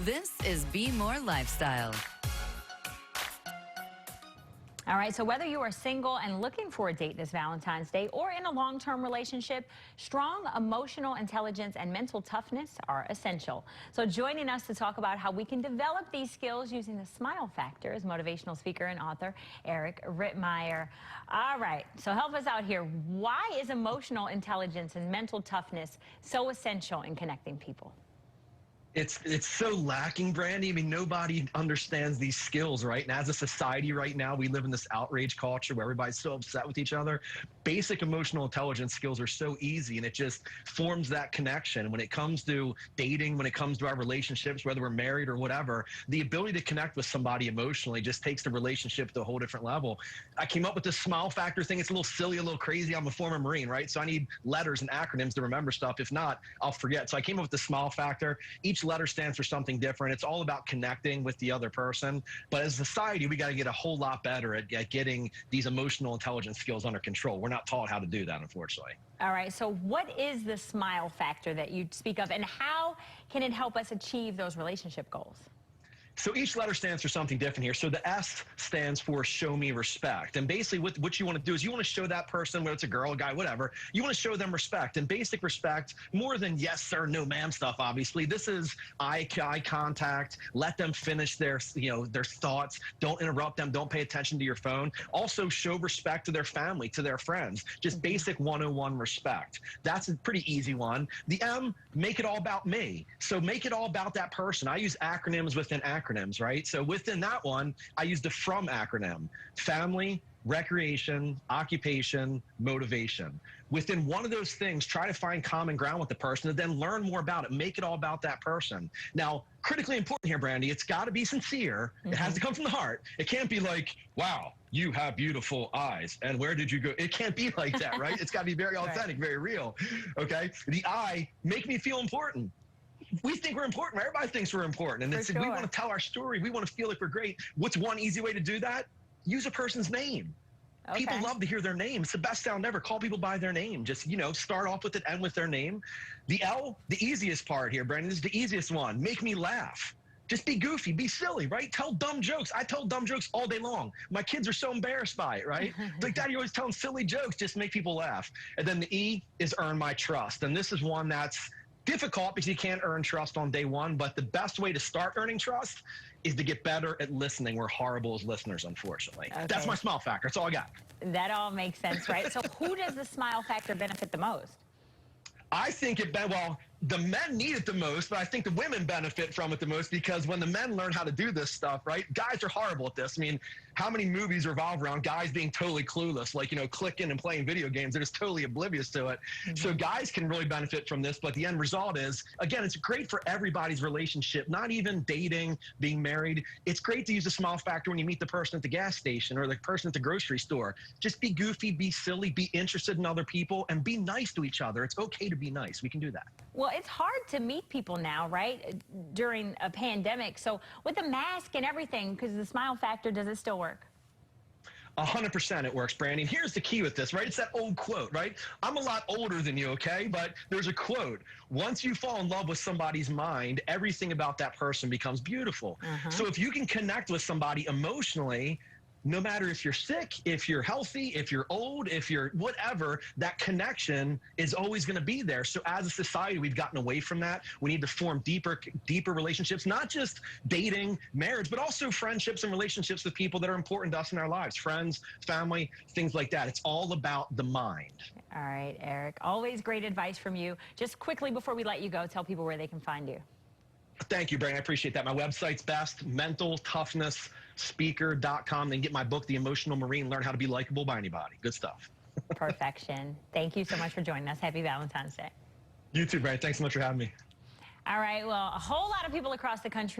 This is BMore Lifestyle. All right, so whether you are single and looking for a date this Valentine's Day or in a long-term relationship, strong emotional intelligence and mental toughness are essential. So joining us to talk about how we can develop these skills using the smile factor is motivational speaker and author Eric Rittmeyer. All right, so help us out here. Why is emotional intelligence and mental toughness so essential in connecting people? It's so lacking, Brandy. I mean, nobody understands these skills, right? And as a society right now, we live in this outrage culture where everybody's so upset with each other. Basic emotional intelligence skills are so easy, and it just forms that connection. When it comes to dating, when it comes to our relationships, whether we're married or whatever, the ability to connect with somebody emotionally just takes the relationship to a whole different level. I came up with this smile factor thing. It's a little silly, a little crazy. I'm a former Marine, right? So I need letters and acronyms to remember stuff. If not, I'll forget. So I came up with the smile factor. Each letter stands for something different. It's all about connecting with the other person. But as a society, we got to get a whole lot better at getting these emotional intelligence skills under control. We're not taught how to do that, unfortunately. All right, so what is the smile factor that you speak of, and how can it help us achieve those relationship goals? So each letter stands for something different here. So the S stands for show me respect. And basically what you want to do is you want to show that person, whether it's a girl, a guy, whatever, you want to show them respect. And basic respect, more than yes, sir, no, ma'am stuff, obviously. This is eye contact. Let them finish their thoughts. Don't interrupt them. Don't pay attention to your phone. Also show respect to their family, to their friends. Just basic 101 respect. That's a pretty easy one. The M, make it all about me. So make it all about that person. I use acronyms within acronyms, right? So within that one, I use the FROM acronym: family, recreation, occupation, motivation. Within one of those things, try to find common ground with the person and then learn more about it. Make it all about that person. Now, critically important here, Brandy, it's got to be sincere. It has to come from the heart. It can't be like, wow, you have beautiful eyes, and where did you go? It can't be like that, right? It's got to be very authentic, very real, okay? The I, make me feel important. We think we're important. Everybody thinks we're important. And we want to tell our story. We want to feel like we're great. What's one easy way to do that? Use a person's name. Okay. People love to hear their name. It's the best sound ever. Call people by their name. Just, start off with it, end with their name. The L, the easiest part here, Brandon, this is the easiest one. Make me laugh. Just be goofy, be silly, right? Tell dumb jokes. I tell dumb jokes all day long. My kids are so embarrassed by it, right? Like, Dad, you're always telling silly jokes. Just make people laugh. And then the E is earn my trust. And this is one that's difficult because you can't earn trust on day one, but the best way to start earning trust is to get better at listening. We're horrible as listeners, unfortunately. Okay. That's my smile factor. That's all I got. That all makes sense, right? So who does the smile factor benefit the most? I think the men need it the most, but I think the women benefit from it the most, because when the men learn how to do this stuff, right? Guys are horrible at this. I mean, how many movies revolve around guys being totally clueless, like, clicking and playing video games? They're just totally oblivious to it. So guys can really benefit from this, but the end result is, again, it's great for everybody's relationship, not even dating, being married. It's great to use the smile factor when you meet the person at the gas station or the person at the grocery store. Just be goofy, be silly, be interested in other people, and be nice to each other. It's okay to be nice. We can do that. Well, it's hard to meet people now, right, during a pandemic. So with the mask and everything, because the smile factor, does it still work? 100% it works, Brandy. Here's the key with this, right? It's that old quote, right? I'm a lot older than you, okay? But there's a quote. Once you fall in love with somebody's mind, everything about that person becomes beautiful. So if you can connect with somebody emotionally, no matter if you're sick, if you're healthy, if you're old, if you're whatever, that connection is always going to be there. So as a society, we've gotten away from that. We need to form deeper relationships, not just dating, marriage, but also friendships and relationships with people that are important to us in our lives, friends, family, things like that. It's all about the mind. All right, Eric, always great advice from you. Just quickly before we let you go, tell people where they can find you. Thank you, Brandon. I appreciate that. My website's best, mentaltoughnessspeaker.com. Then get my book, The Emotional Marine, Learn How to Be Likable by Anybody. Good stuff. Perfection. Thank you so much for joining us. Happy Valentine's Day. You too, Brandon. Thanks so much for having me. All right. Well, a whole lot of people across the country